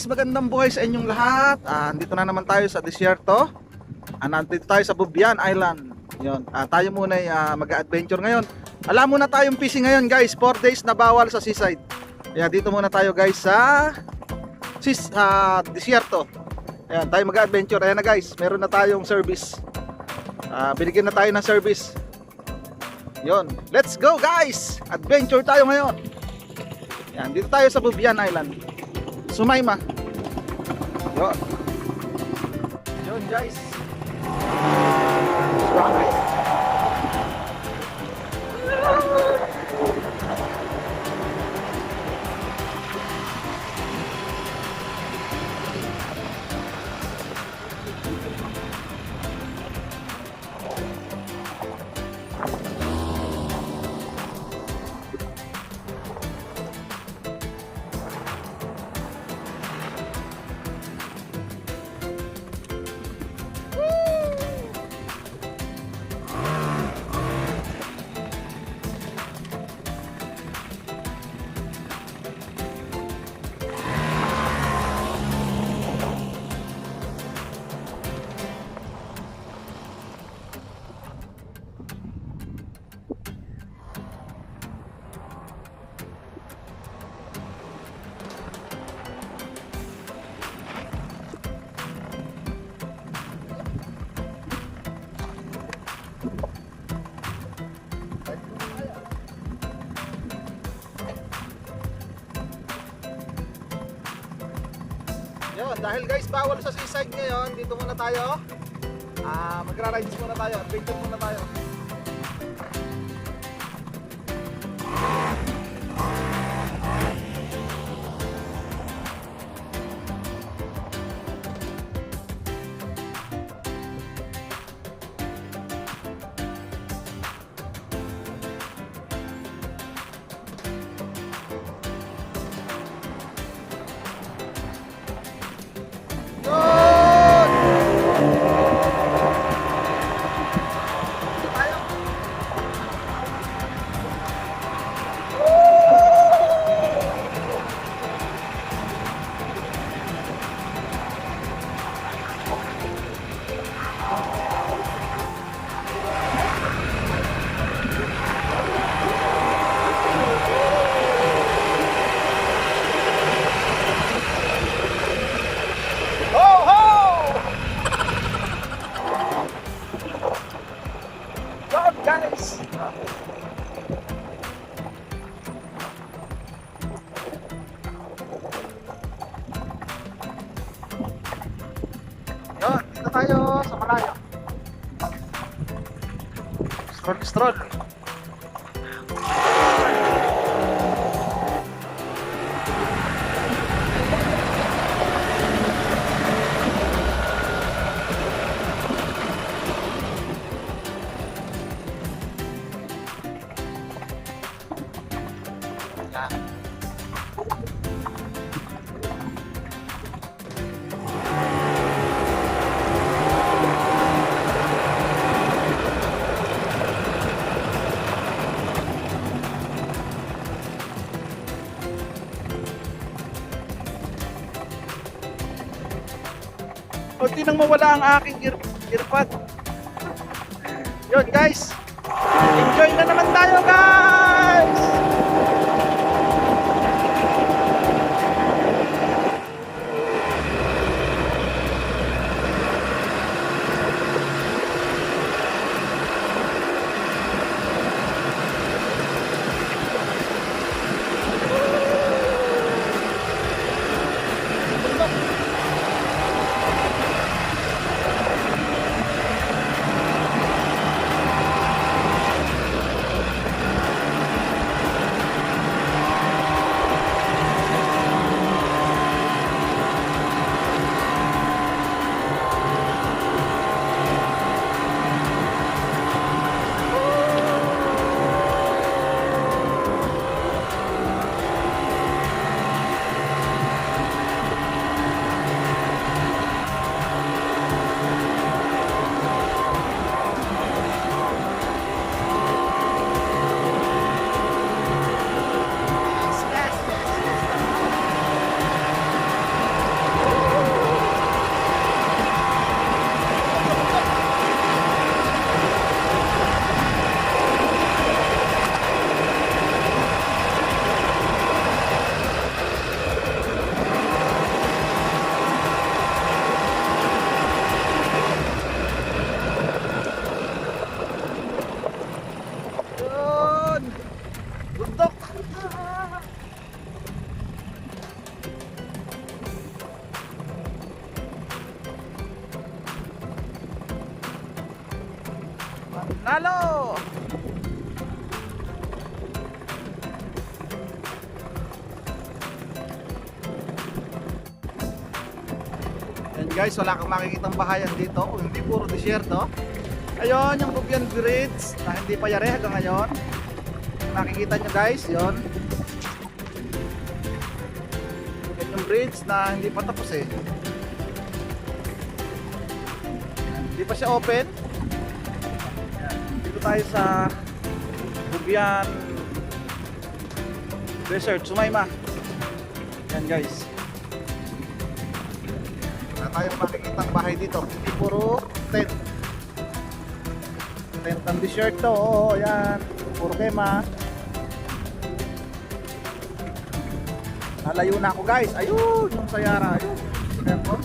guys, magandang buhay sa inyong lahat. Andito na naman tayo sa disyerto. Nandito tayo sa Bubian Island. Yun. Tayo muna ay mag-adventure ngayon. Alam mo na tayong fishing ngayon guys. 4 days na bawal sa seaside. Kaya dito muna tayo guys sa disyerto. Ayan, tayo mag-adventure. Ayan na guys, meron na tayong service. Binigyan na tayo ng service. Yun. Let's go guys! Adventure tayo ngayon. Ayan, dito tayo sa Bubian Island. Sumayma. Yun. Yun guys. Yun, dahil guys bawal sa seaside ngayon, dito muna tayo. Magra-rides muna tayo, adventure muna tayo. Guys! Yun, dito tayo sa malayo. Stroll. Kunti nang mawala ang aking earpod. Yun guys, enjoy na naman tayo guys. Nalo! Yan guys, wala kang makikitang bahayan dito kung hindi puro disyerto. Ayun, yung Bubian Bridge na hindi pa yare hanggang ngayon. Nakikita nyo guys, yon. Yan yung bridge na hindi pa tapos eh. Hindi pa siya open. Yan. Dito tayo sa Bubian Desert, Sumayma. Yan guys. Wala tayong makikitang bahay dito. Hindi puro tent. Tent ng desert to. Oo, yan. Puro kema. Nalayo na ako guys. Ayun, yung sayara. Ayun. Ayan po.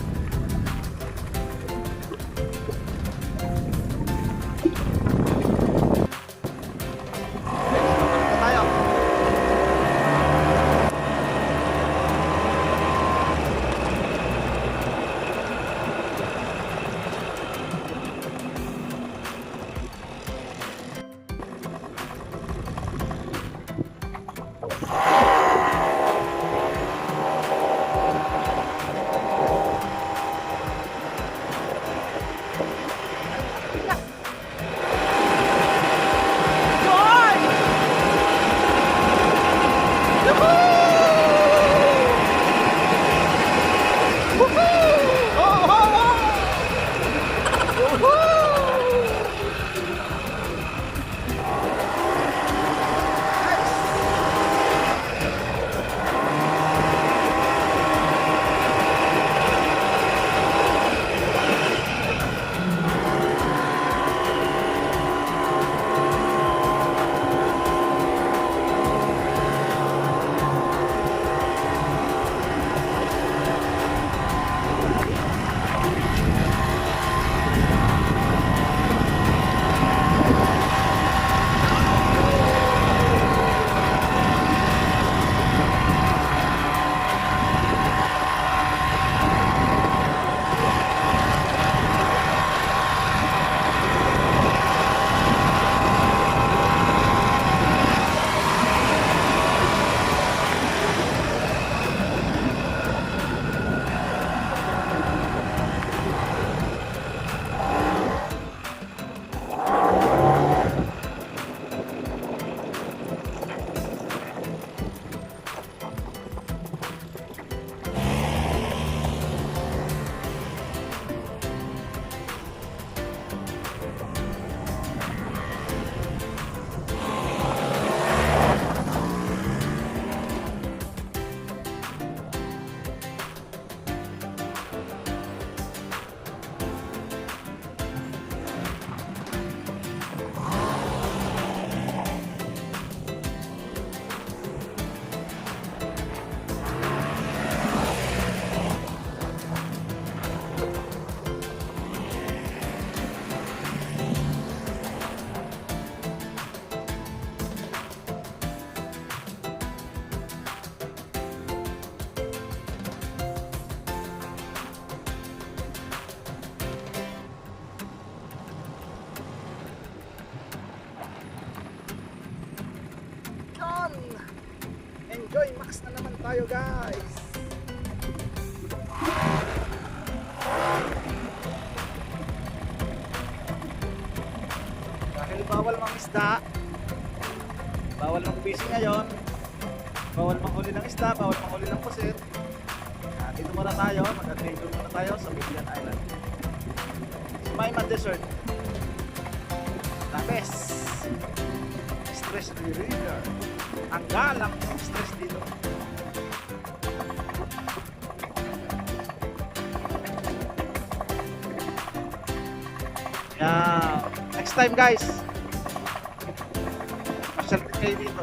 Enjoy max na naman tayo guys. Dahil bawal mangisda, bawal mag-fishing ngayon, bawal manghuli ng isda, bawal manghuli ng pusit. Dito muna tayo, mag-adventure muna tayo sa Bubian Island, Sumayma Desert. The best stress reliever. Ang galang ng stress dito. Yeah, next time guys, pasyal kayo dito.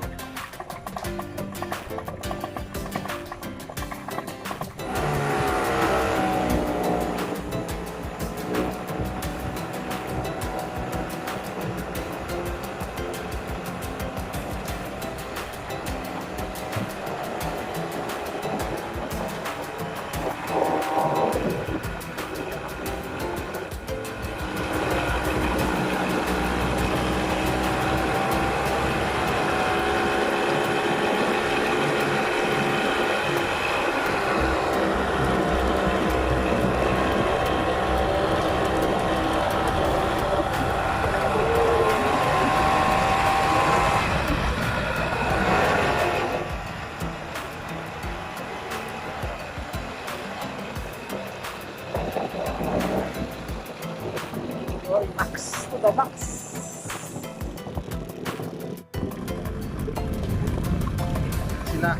Going max to the max. Sila.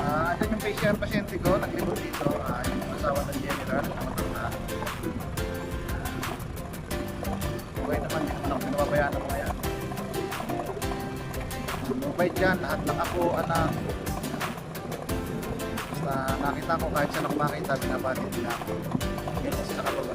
Andyan yung PCR pasyente ko, naglibot dito. Yung asawa ng general, namatang na. Okay naman, hindi naman ako pinababayaan ng mga yan. Mabait yan, lahat lang ako, anak. Basta nakita ko kahit saan ako makita, binabati nila ako. Ganyan sila kababait.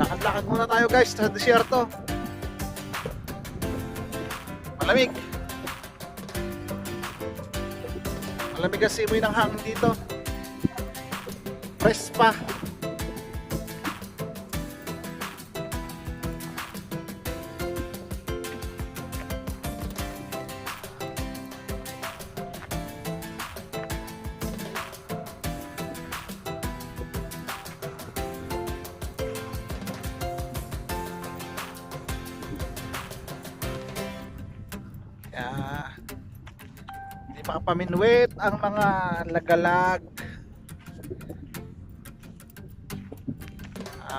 Lakad-lakad muna tayo guys sa desierto. Malamig. Malamig ang simoy ng hangin dito. Fresh pa. Hindi makapaminwit ang mga lagalag.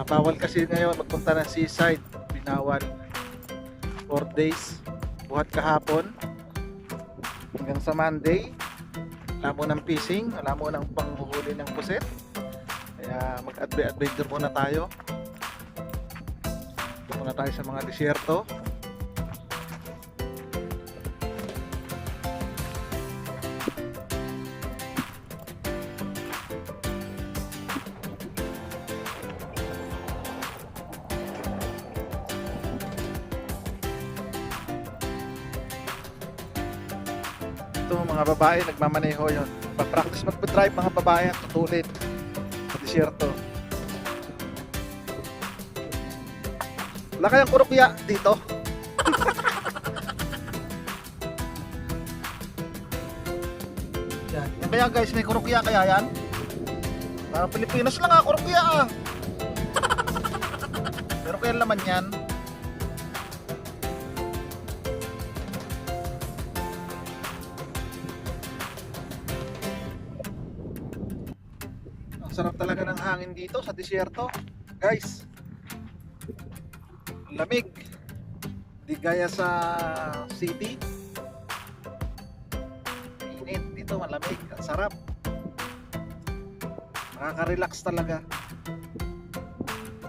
Bawal kasi ngayon magpunta ng seaside. Binawal 4 days. Buhat kahapon hanggang sa Monday. Wala mo ng fishing, wala mo ng panghuhuli ng puset. Kaya mag-adventure muna tayo. Ito muna tayo sa mga desierto. Mga babae nagmamaneho yun. Pag-practice mag-drive mga babae at tutulid sa desierto. Wala kayang kurukya dito. Yan. Yan kaya guys, may kurukya kaya yan? Parang Pilipinas lang kurukya Pero kaya laman yan. Sarap talaga ng hangin dito sa desierto, guys. lamig. Di gaya sa city. Init. Dito malamig. Ang sarap. Nakaka-relax talaga.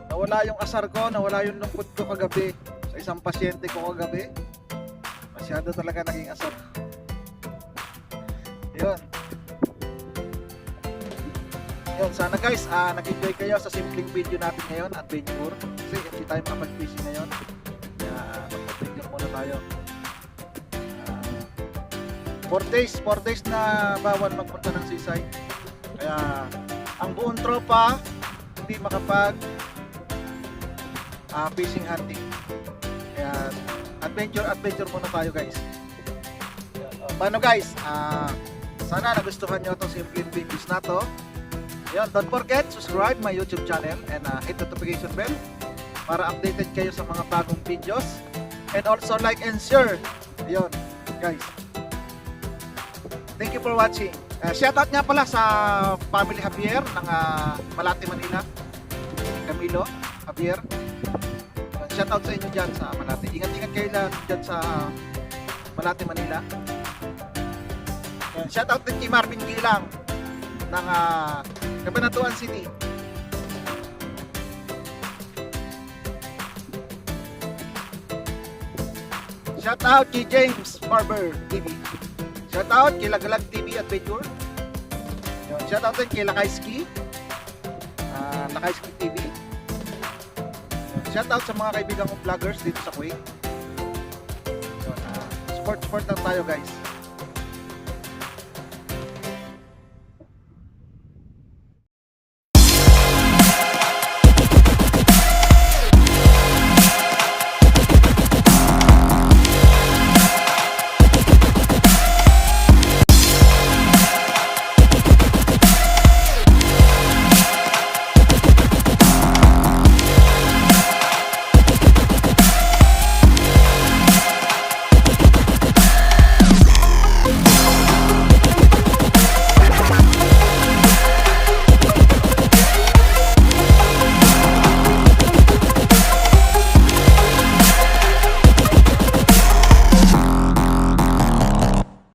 Nawala yung asar ko, nawala yung lungkot ko kagabi. Sa isang pasyente ko kagabi. Masyado talaga naging asar. Yun. Yun, sana guys, nag-enjoy kayo sa simpleng video natin ngayon, adventure. Kasi hindi tayo makapag-fishing ngayon. Kaya mag-adventure muna tayo. 4 days na bawal magpunta ng seaside. Kaya ang buong tropa hindi makapag fishing hunting. Kaya adventure muna tayo guys. Paano guys? Sana nagustuhan nyo itong simpleng videos na to. Yun, don't forget subscribe my YouTube channel and hit the notification bell para updated kayo sa mga bagong videos, and also like and share. Yun guys, thank you for watching. Shoutout nga pala sa family Javier ng Malate, Manila. Camilo Javier, shoutout sa inyo dyan sa Malate. Ingat kayo lang dyan sa Malate, Manila. Shoutout din kay Marvin Gilang ng Cabanatuan City. Shoutout kay James Barber TV. Shoutout kay Lagalag TV Adventure. Shoutout din kay Lakayski Lakayski TV. Shoutout sa mga kaibigan kong vloggers dito sa Kuwait. Support lang tayo guys.